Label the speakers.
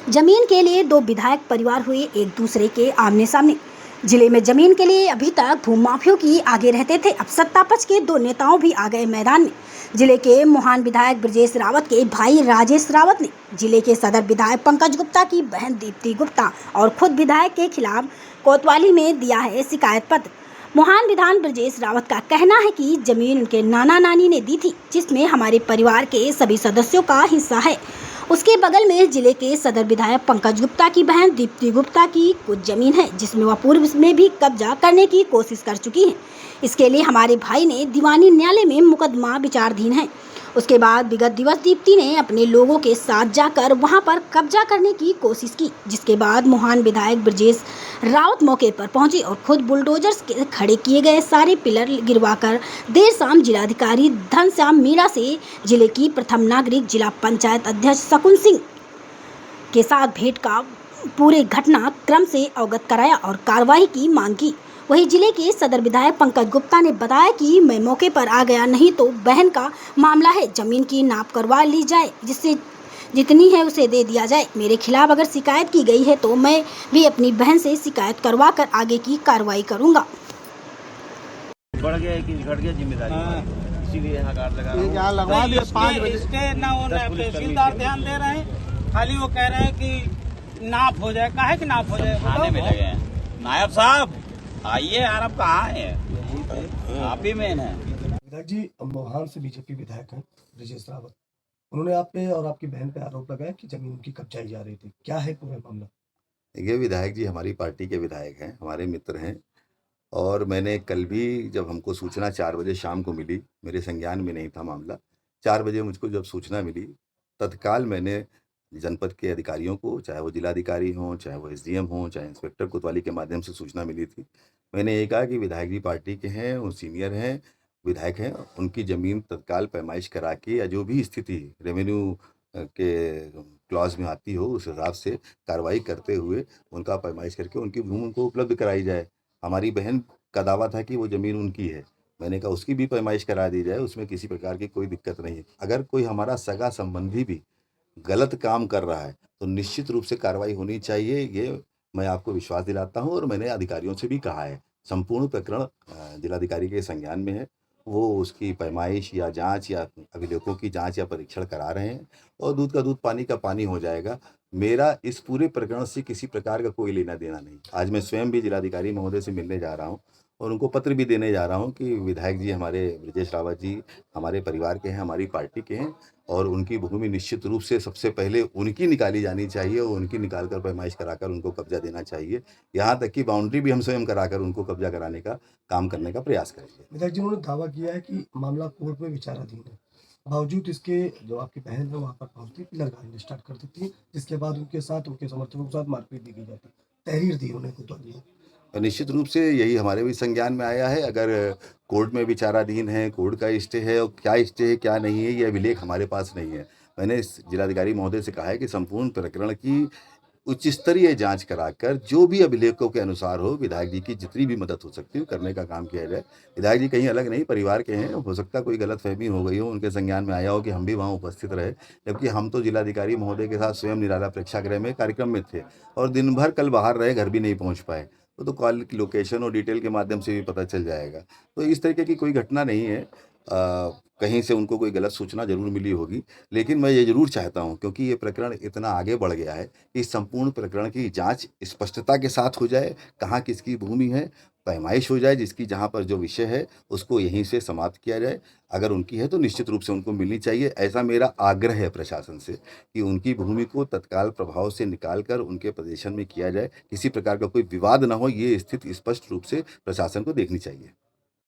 Speaker 1: जमीन के लिए दो विधायक परिवार हुए एक दूसरे के आमने सामने। जिले में जमीन के लिए अभी तक भूमाफियों की आगे रहते थे, अब सत्ता पक्ष के दो नेताओं भी आ गए मैदान में। जिले के महान विधायक ब्रजेश रावत के भाई राजेश रावत ने जिले के सदर विधायक पंकज गुप्ता की बहन दीप्ति गुप्ता और खुद विधायक के खिलाफ कोतवाली में दिया है शिकायत पत्र। महान विधान ब्रजेश रावत का कहना है कि जमीन उनके नाना नानी ने दी थी, जिसमें हमारे परिवार के सभी सदस्यों का हिस्सा है। उसके बगल में जिले के सदर विधायक पंकज गुप्ता की बहन दीप्ति गुप्ता की कुछ जमीन है, जिसमें वह पूर्व में भी कब्जा करने की कोशिश कर चुकी है। इसके लिए हमारे भाई ने दीवानी न्यायालय में मुकदमा विचाराधीन है। उसके बाद विगत दिवस दीप्ति ने अपने लोगों के साथ जाकर वहां पर कब्जा करने की कोशिश की, जिसके बाद महान विधायक ब्रजेश रावत मौके पर पहुंचे और खुद बुलडोजर्स के खड़े किए गए सारे पिलर गिरवाकर देर शाम जिलाधिकारी घनश्याम मीणा से जिले की प्रथम नागरिक जिला पंचायत अध्यक्ष शकुन सिंह के साथ भेंट का पूरे घटना क्रम से अवगत कराया और कार्रवाई की मांग की। वहीं जिले के सदर विधायक पंकज गुप्ता ने बताया कि मैं मौके पर आ गया, नहीं तो बहन का मामला है, जमीन की नाप करवा ली जाए, जिससे जितनी है उसे दे दिया जाए। मेरे खिलाफ अगर शिकायत की गई है तो मैं भी अपनी बहन से शिकायत करवा कर आगे की कार्रवाई करूंगा।
Speaker 2: बढ़ गया कि घट गया जिम्मेदारी, इसीलिए यहाँ गार्ड लगा रहा
Speaker 3: यहाँ लगवा दिया 5 बजे।
Speaker 4: इसके ना वो तहसीलदार ध्यान दे रहे हैं, खाली वो कह रहे हैं कि नाप हो जाए। काहे कि नाप हो जाए?
Speaker 2: थाने में लगे हैं। नायब साहब आइए यार, आप कहाँ हैं? आप ही मेन है।
Speaker 3: विधायक जी, मोहान से बीजेपी विधायक हैं ब्रजेश रावत, उन्होंने आप पे और आपकी बहन पे आरोप लगाया कि जमीन उनकी कब्जाई जा रही थी। क्या है पूरा मामला?
Speaker 5: ये विधायक जी हमारी पार्टी के विधायक हैं, हमारे मित्र हैं। और मैंने कल भी, जब हमको सूचना 4 बजे शाम को मिली, मेरे संज्ञान में नहीं था मामला, 4 बजे मुझको जब सूचना मिली, तत्काल मैंने जनपद के अधिकारियों को, चाहे वो जिलाधिकारी हों, चाहे वो एसडीएम हों, चाहे इंस्पेक्टर कोतवाली के माध्यम से सूचना मिली थी, मैंने ये कहा कि विधायक जी पार्टी के हैं, वो सीनियर हैं, विधायक हैं, उनकी ज़मीन तत्काल पैमाइश करा के या जो भी स्थिति रेवेन्यू के क्लॉज में आती हो उस हिसाब से कार्रवाई करते हुए उनका पैमाइश करके उनकी भूमि उनको उपलब्ध कराई जाए। हमारी बहन का दावा था कि वो ज़मीन उनकी है, मैंने कहा उसकी भी पैमाइश करा दी जाए, उसमें किसी प्रकार की कोई दिक्कत नहीं है। अगर कोई हमारा सगा संबंधी भी गलत काम कर रहा है तो निश्चित रूप से कार्रवाई होनी चाहिए, ये मैं आपको विश्वास दिलाता हूँ। और मैंने अधिकारियों से भी कहा है, संपूर्ण प्रकरण जिलाधिकारी के संज्ञान में है, वो उसकी पैमाइश या जांच या अभिलेखों की जांच या परीक्षण करा रहे हैं और दूध का दूध पानी का पानी हो जाएगा। मेरा इस पूरे प्रकरण से किसी प्रकार का कोई लेना देना नहीं। आज मैं स्वयं भी जिलाधिकारी महोदय से मिलने जा रहा हूँ और उनको पत्र भी देने जा रहा हूँ कि विधायक जी हमारे ब्रजेश रावत जी हमारे परिवार के हैं, हमारी पार्टी के हैं और उनकी भूमि निश्चित रूप से सबसे पहले उनकी निकाली जानी चाहिए और उनकी निकाल कर पैमाइश कराकर उनको कब्जा देना चाहिए। यहाँ तक कि बाउंड्री भी हम स्वयं कराकर उनको कब्जा कराने का काम करने का प्रयास करेंगे।
Speaker 3: विधायक जी, उन्होंने दावा किया है कि मामला कोर्ट में विचाराधीन है, बावजूद इसके जो आपकी बहन है वहाँ पर पहुँचती, पिलर गाड़ना स्टार्ट कर देती, जिसके बाद उनके साथ, उनके समर्थकों के साथ मारपीट दी जाती, तहरीर दी उन्हें कोतवाली।
Speaker 5: निश्चित रूप से यही हमारे भी संज्ञान में आया है। अगर कोर्ट में विचाराधीन है, कोर्ट का स्टे है और क्या स्टे है क्या नहीं है, ये अभिलेख हमारे पास नहीं है। मैंने जिलाधिकारी महोदय से कहा है कि संपूर्ण प्रकरण की उच्च स्तरीय जांच कराकर जो भी अभिलेखों के अनुसार हो, विधायक जी की जितनी भी मदद हो सकती है करने का काम किया जाए। विधायक जी कहीं अलग नहीं, परिवार के हैं, हो सकता है कोई गलतफहमी हो गई हो, उनके संज्ञान में आया हो कि हम भी वहाँ उपस्थित रहे, जबकि हम तो जिलाधिकारी महोदय के साथ स्वयं निराला प्रेक्षागृह में कार्यक्रम में थे और दिन भर कल बाहर रहे, घर भी नहीं पहुँच पाए। वो तो कॉल की लोकेशन और डिटेल के माध्यम से भी पता चल जाएगा। तो इस तरीके की कोई घटना नहीं है। कहीं से उनको कोई गलत सूचना ज़रूर मिली होगी, लेकिन मैं ये ज़रूर चाहता हूँ, क्योंकि ये प्रकरण इतना आगे बढ़ गया है कि इस संपूर्ण प्रकरण की जांच स्पष्टता के साथ हो जाए, कहाँ किसकी भूमि है, पैमाइश हो जाए, जिसकी जहाँ पर जो विषय है उसको यहीं से समाप्त किया जाए। अगर उनकी है तो निश्चित रूप से उनको मिलनी चाहिए। ऐसा मेरा आग्रह है प्रशासन से कि उनकी भूमि को तत्काल प्रभाव से निकाल कर उनके पोजीशन में किया जाए, किसी प्रकार का कोई विवाद ना हो, ये स्थिति स्पष्ट रूप से प्रशासन को देखनी चाहिए।